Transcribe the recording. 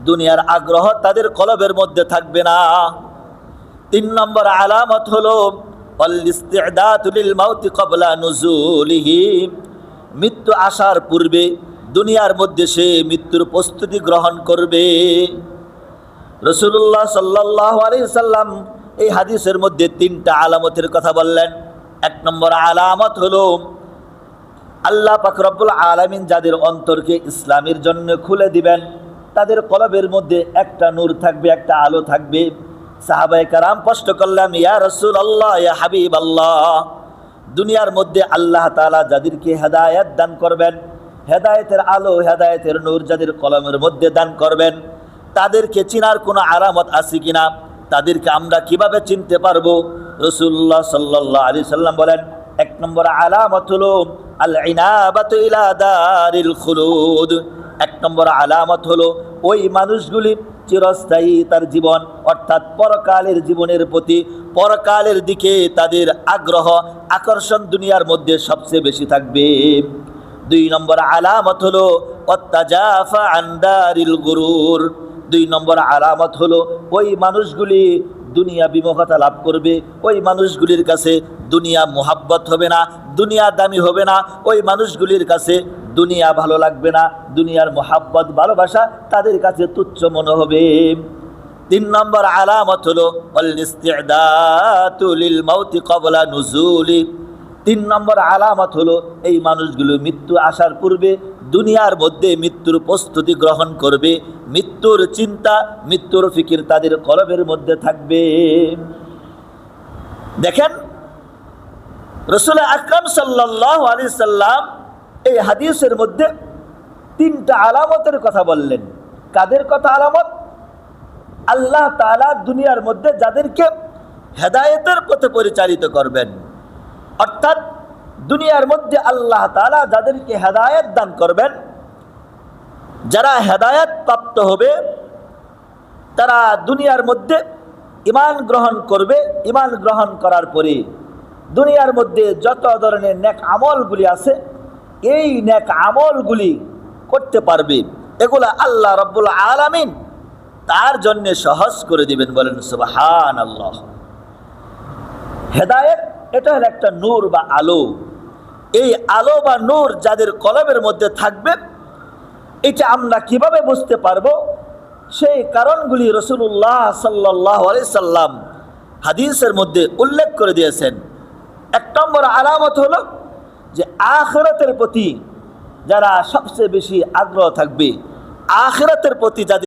দুনিয়ার আগ্রহ তাদের কলবের মধ্যে থাকবে না। 3 নম্বর আলামত হলো আল-ইস্তি'দাদু লিল মাউতি ক্বাবলা নুজুলিহি, মৃত্যু আসার পূর্বে দুনিয়ার মধ্যে সে মৃত্যুর প্রস্তুতি গ্রহণ করবে। রাসূলুল্লাহ সাল্লাল্লাহু আলাইহি সাল্লাম এই হাদিসের মধ্যে 3টা আলামতের কথা বললেন। 1 নম্বর আলামত হলো আল্লাহ পাক রব্বুল আলামিন যাদের অন্তরকে ইসলামের জন্য খুলে দিবেন, তাদের কলবের মধ্যে একটা নূর থাকবে, একটা আলো থাকবে। সাহাবায়ে কেরাম প্রশ্ন করলেন, ইয়া রাসূলুল্লাহ, ইয়া হাবিবাল্লাহ, দুনিয়ার মধ্যে আল্লাহ তাআলা যাদেরকে হেদায়েত দান করবেন, হেদায়েতের আলো, হেদায়েতের নূর যাদের কলমের মধ্যে দান করবেন, তাদেরকে চিনার কোনো আলামত আছে কিনা? তাদেরকে আমরা কিভাবে চিনতে পারবো? রাসূলুল্লাহ সাল্লাল্লাহু আলাইহি সাল্লাম বলেন, 1 নম্বর আলামত হলো আল ইনাবাতু ইলা দারিল খুলুদ। 1 নম্বর আলামত হলো ওই মানুষগুলি চিরস্থায়ী তার জীবন অর্থাৎ পরকালের জীবনের প্রতি, পরকালের দিকে তাদের আগ্রহ আকর্ষণ দুনিয়ার মধ্যে সবচেয়ে বেশি থাকবে। 2 নম্বর আলামত হলো আত-তাজাফা আন দারিল গুরুর। 2 নম্বর আলামত হলো ওই মানুষগুলি দুনিয়া বিমুখতা লাভ করবে, ওই মানুষগুলির কাছে দুনিয়া মুহাব্বত হবে না, দুনিয়া দামি হবে না, ওই মানুষগুলির কাছে দুনিয়া ভালো লাগবে না, দুনিয়ার মুহাব্বত ভালোবাসা তাদের কাছে তুচ্ছ মনে হবে। 3 নম্বর আলামত হলো আল-ইস্তি'দাদু লিল মাউতি ক্বাবলা নুজুলি। 3 নম্বর আলামত হলো এই মানুষগুলো মৃত্যু আসার পূর্বে দুনিয়ার মধ্যে মৃত্যুর প্রস্তুতি গ্রহণ করবে, মৃত্যুর চিন্তা, মৃত্যুর ফিকির তাদের কলবের মধ্যে থাকবে। দেখেন, রাসূল আকরাম সাল্লাল্লাহু আলাইহি সাল্লাম এই হাদিসের মধ্যে 3টা আলামতের কথা বললেন। কাদের কথা আলামত? আল্লাহ তাআলা দুনিয়ার মধ্যে যাদেরকে হেদায়েতের পথে পরিচালিত করবেন, অর্থাৎ দুনিয়ার মধ্যে আল্লাহ তাআলা যাদেরকে হেদায়েত দান করবেন, যারা হেদায়েত প্রাপ্ত হবে তারা দুনিয়ার মধ্যে ঈমান গ্রহণ করবে। ঈমান গ্রহণ করার পরে দুনিয়ার মধ্যে যত ধরনের নেক আমলগুলি আছে, এই নেক আমলগুলি করতে পারবে। এগুলা আল্লাহ রাব্বুল আলামিন তার জন্য সহজ করে দিবেন। বলেন সুবহানাল্লাহ। হেদায়েত এটা হলো একটা নূর বা আলো। এই আলো বা নূর যাদের কলবের মধ্যে থাকবে, এটা আমরা কিভাবে বুঝতে পারবো? সেই কারণগুলি রাসূলুল্লাহ সাল্লাল্লাহু আলাইহি সাল্লাম হাদিসের মধ্যে উল্লেখ করে দিয়েছেন। 1 নম্বর আলামত হলো যে আখিরাতের প্রতি যারা সবচেয়ে বেশি আগ্রহ থাকবে, আখিরাতের প্রতি যাদের